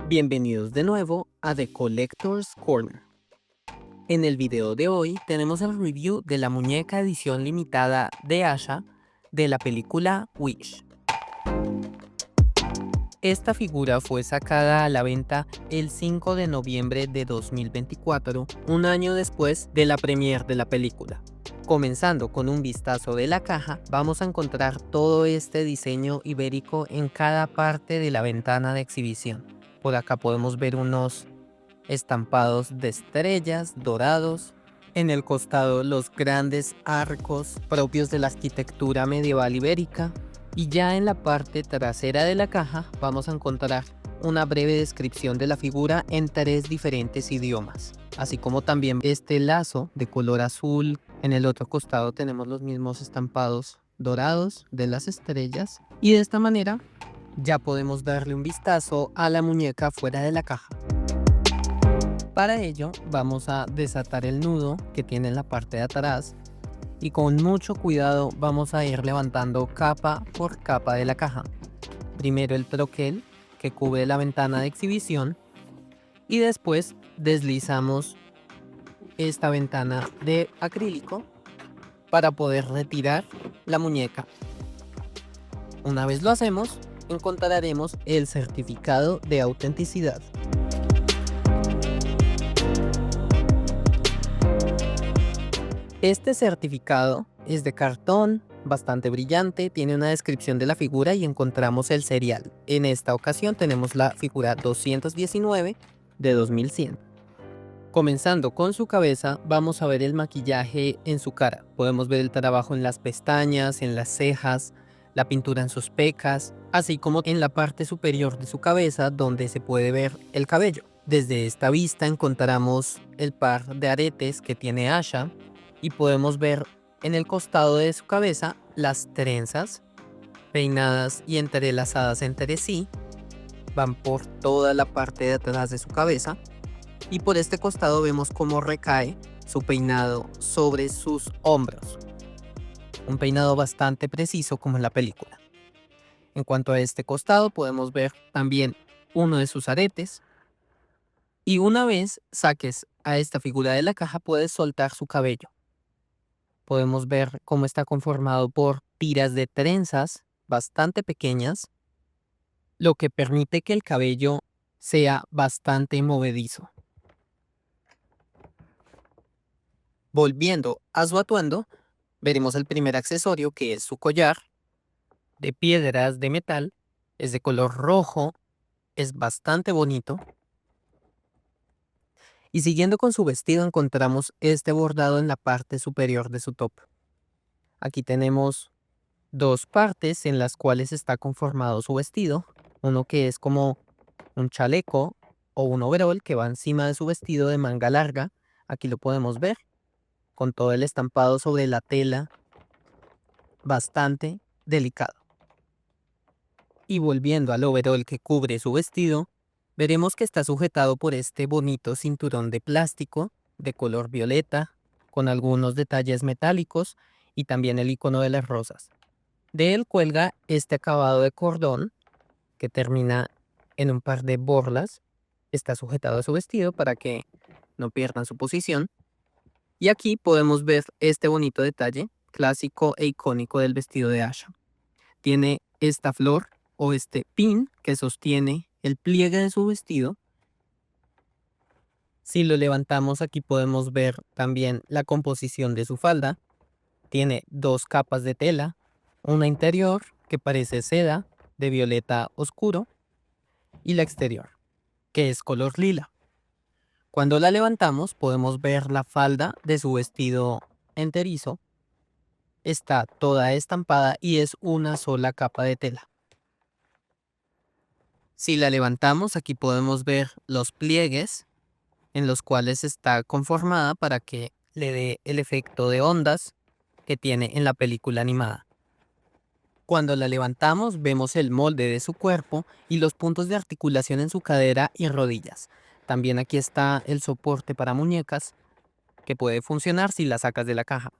Bienvenidos de nuevo a The Collector's Corner. En el video de hoy tenemos el review de la muñeca edición limitada de Asha de la película Wish. Esta figura fue sacada a la venta el 5 de noviembre de 2024, un año después de la premiere de la película. Comenzando con un vistazo de la caja, vamos a encontrar todo este diseño ibérico en cada parte de la ventana de exhibición. Por acá podemos ver unos estampados de estrellas dorados. En el costado los grandes arcos propios de la arquitectura medieval ibérica. Y ya en la parte trasera de la caja vamos a encontrar una breve descripción de la figura en 3 diferentes idiomas. Así como también este lazo de color azul. En el otro costado tenemos los mismos estampados dorados de las estrellas. Y de esta manera ya podemos darle un vistazo a la muñeca fuera de la caja. Para ello vamos a desatar el nudo que tiene en la parte de atrás y con mucho cuidado vamos a ir levantando capa por capa de la caja. Primero el troquel que cubre la ventana de exhibición y después deslizamos esta ventana de acrílico para poder retirar la muñeca. Una vez lo hacemos, encontraremos el certificado de autenticidad. Este certificado es de cartón, bastante brillante, tiene una descripción de la figura y encontramos el serial. En esta ocasión tenemos la figura 219 de 2100. Comenzando con su cabeza, vamos a ver el maquillaje en su cara. Podemos ver el trabajo en las pestañas, en las cejas, la pintura en sus pecas, así como en la parte superior de su cabeza donde se puede ver el cabello. Desde esta vista encontramos el par de aretes que tiene Asha y podemos ver en el costado de su cabeza las trenzas peinadas y entrelazadas entre sí. Van por toda la parte de atrás de su cabeza. Y por este costado vemos cómo recae su peinado sobre sus hombros. Un peinado bastante preciso como en la película. En cuanto a este costado podemos ver también uno de sus aretes. Y una vez saques a esta figura de la caja puedes soltar su cabello. Podemos ver cómo está conformado por tiras de trenzas bastante pequeñas, lo que permite que el cabello sea bastante movedizo. Volviendo a su atuendo, veremos el primer accesorio que es su collar de piedras de metal. Es de color rojo, es bastante bonito. Y siguiendo con su vestido encontramos este bordado en la parte superior de su top. Aquí tenemos 2 partes en las cuales está conformado su vestido. Uno que es como un chaleco o un overol que va encima de su vestido de manga larga. Aquí lo podemos ver con todo el estampado sobre la tela, bastante delicado. Y volviendo al overol que cubre su vestido, veremos que está sujetado por este bonito cinturón de plástico de color violeta, con algunos detalles metálicos y también el icono de las rosas. De él cuelga este acabado de cordón que termina en un par de borlas. Está sujetado a su vestido para que no pierdan su posición. Y aquí podemos ver este bonito detalle clásico e icónico del vestido de Asha. Tiene esta flor o este pin que sostiene el pliegue de su vestido. Si lo levantamos aquí podemos ver también la composición de su falda. Tiene 2 capas de tela, una interior que parece seda de violeta oscuro y la exterior que es color lila. Cuando la levantamos podemos ver la falda de su vestido enterizo. Está toda estampada y es una sola capa de tela. Si la levantamos aquí podemos ver los pliegues en los cuales está conformada para que le dé el efecto de ondas que tiene en la película animada. Cuando la levantamos vemos el molde de su cuerpo y los puntos de articulación en su cadera y rodillas. También aquí está el soporte para muñecas que puede funcionar si la sacas de la caja.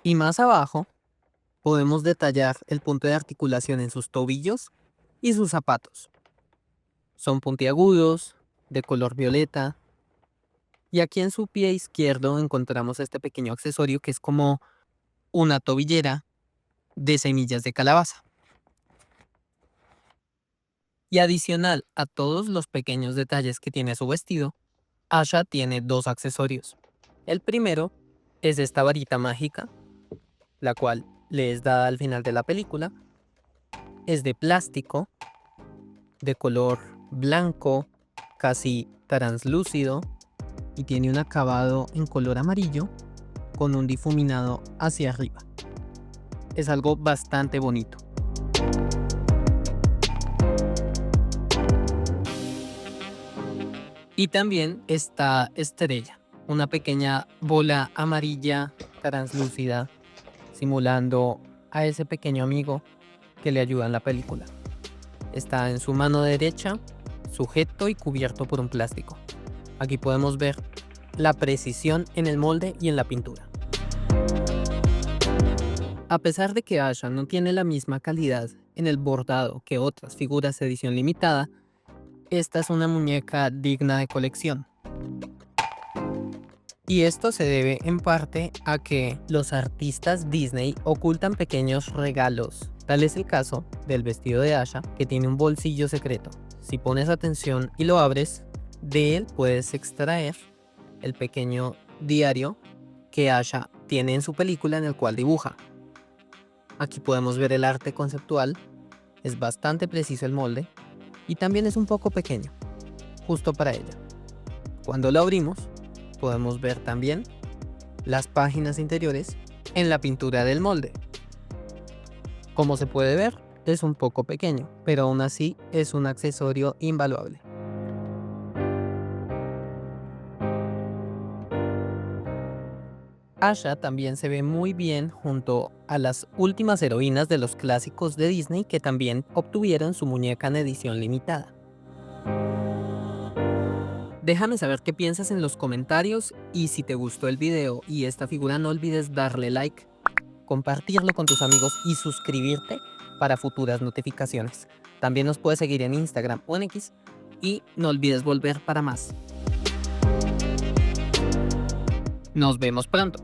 Y más abajo podemos detallar el punto de articulación en sus tobillos y sus zapatos. Son puntiagudos, de color violeta. Y aquí en su pie izquierdo encontramos este pequeño accesorio que es como una tobillera de semillas de calabaza. Y adicional a todos los pequeños detalles que tiene su vestido, Asha tiene dos accesorios. El primero es esta varita mágica, la cual le es dada al final de la película. Es de plástico, de color blanco, casi translúcido, y tiene un acabado en color amarillo con un difuminado hacia arriba. Es algo bastante bonito. Y también está Estrella, una pequeña bola amarilla translúcida, simulando a ese pequeño amigo que le ayuda en la película. Está en su mano derecha, sujeto y cubierto por un plástico. Aquí podemos ver la precisión en el molde y en la pintura. A pesar de que Asha no tiene la misma calidad en el bordado que otras figuras de edición limitada, esta es una muñeca digna de colección. Y esto se debe en parte a que los artistas Disney ocultan pequeños regalos. Tal es el caso del vestido de Asha, que tiene un bolsillo secreto. Si pones atención y lo abres, de él puedes extraer el pequeño diario que Asha tiene en su película, en el cual dibuja. Aquí podemos ver el arte conceptual, es bastante preciso el molde y también es un poco pequeño, justo para ella. Cuando lo abrimos, podemos ver también las páginas interiores en la pintura del molde. Como se puede ver, es un poco pequeño, pero aún así es un accesorio invaluable. Asha también se ve muy bien junto a las últimas heroínas de los clásicos de Disney que también obtuvieron su muñeca en edición limitada. Déjame saber qué piensas en los comentarios y si te gustó el video y esta figura no olvides darle like, compartirlo con tus amigos y suscribirte para futuras notificaciones. También nos puedes seguir en Instagram o en X y no olvides volver para más. Nos vemos pronto.